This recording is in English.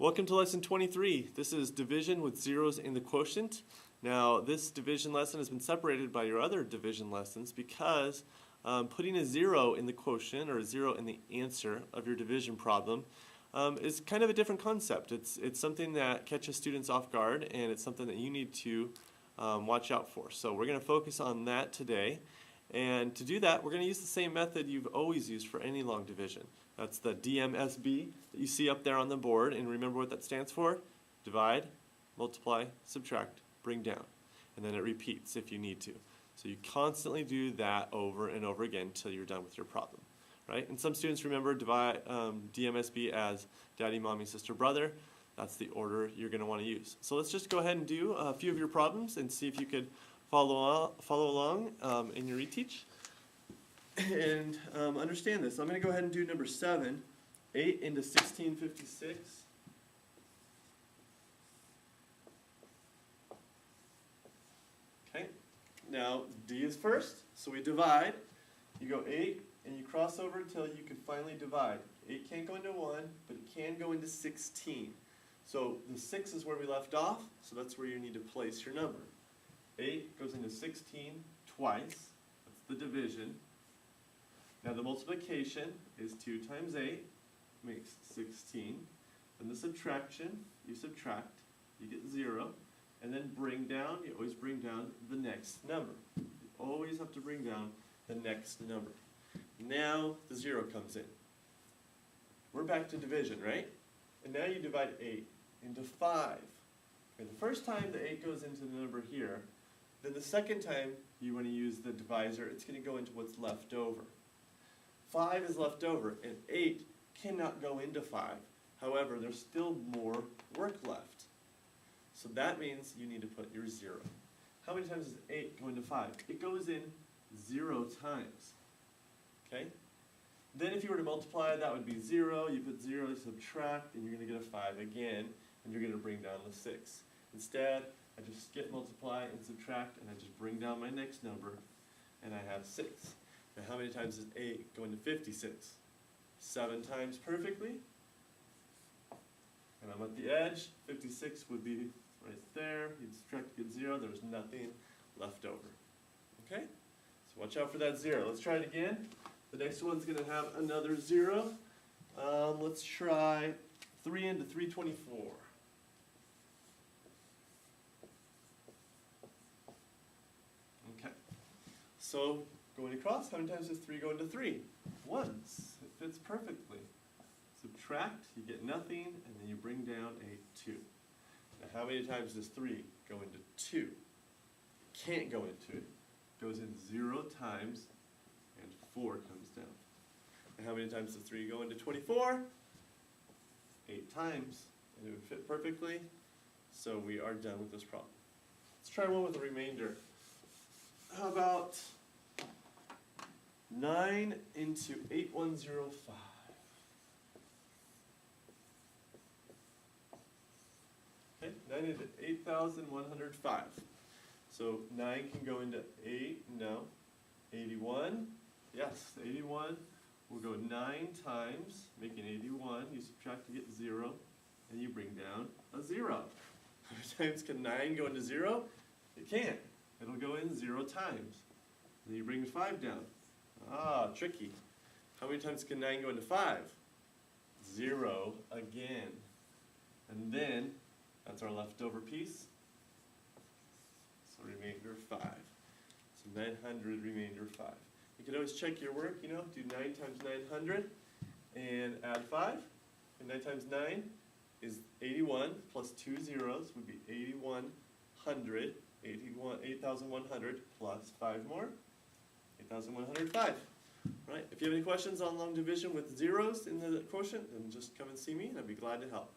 Welcome to lesson 23. This is division with zeros in the quotient. Now this division lesson has been separated by your other division lessons because putting a zero in the quotient or a zero in the answer of your division problem is kind of a different concept. It's something that catches students off guard, and it's something that you need to watch out for. So we're going to focus on that today. And to do that, we're going to use the same method you've always used for any long division. That's the DMSB that you see up there on the board, and remember what that stands for? Divide, multiply, subtract, bring down. And then it repeats if you need to. So you constantly do that over and over again until you're done with your problem. Right? And some students remember DMSB as daddy, mommy, sister, brother. That's the order you're going to want to use. So let's just go ahead and do a few of your problems and see if you could follow along in your reteach and understand this. I'm going to go ahead and do number 7, 8 into 1656. Okay, now D is first, so we divide. You go 8 and you cross over until you can finally divide. 8 can't go into 1, but it can go into 16. So the 6 is where we left off, so that's where you need to place your number. 8 goes into 16 twice. That's the division. Now the multiplication is 2 times 8 makes 16. Then the subtraction, you subtract, you get 0. And then bring down, you always bring down the next number. You always have to bring down the next number. Now the 0 comes in. We're back to division, right? And now you divide 8 into 5. Okay, the first time the 8 goes into the number here, then the second time you want to use the divisor, it's going to go into what's left over. 5 is left over, and 8 cannot go into 5. However, there's still more work left. So that means you need to put your 0. How many times does 8 go into 5? It goes in 0 times. Okay? Then if you were to multiply, that would be 0. You put 0, you subtract, and you're going to get a 5 again, and you're going to bring down the 6. Instead, I just skip multiply and subtract, and I just bring down my next number, and I have 6. Now how many times does 8 go into 56? 7 times perfectly. And I'm at the edge. 56 would be right there. You'd subtract to get 0. There's nothing left over. Okay? So watch out for that 0. Let's try it again. The next one's going to have another 0. Let's try 3 into 324. Okay. So going across, how many times does 3 go into 3? Once. It fits perfectly. Subtract, you get nothing, and then you bring down a 2. Now how many times does 3 go into 2? Can't go into it. Goes in 0 times, and 4 comes down. And how many times does 3 go into 24? 8 times, and it would fit perfectly. So we are done with this problem. Let's try one with a remainder. How about 9 into 8105? Okay, 9 into 8,105. So 9 can go into 8, no. 81, yes, 81 will go 9 times, making 81. You subtract to get 0, and you bring down a 0. How many times can 9 go into 0? It can't. It'll go in 0 times. Then you bring 5 down. Ah, tricky. How many times can 9 go into 5? 0 again. And then, that's our leftover piece. So remainder 5. So 900, remainder 5. You can always check your work, do 9 times 900 and add 5. And 9 times 9 is 81 plus 2 zeros would be 8100. 8,100 plus 5 more, 8,105. Right? If you have any questions on long division with zeros in the quotient, then just come and see me, and I'd be glad to help.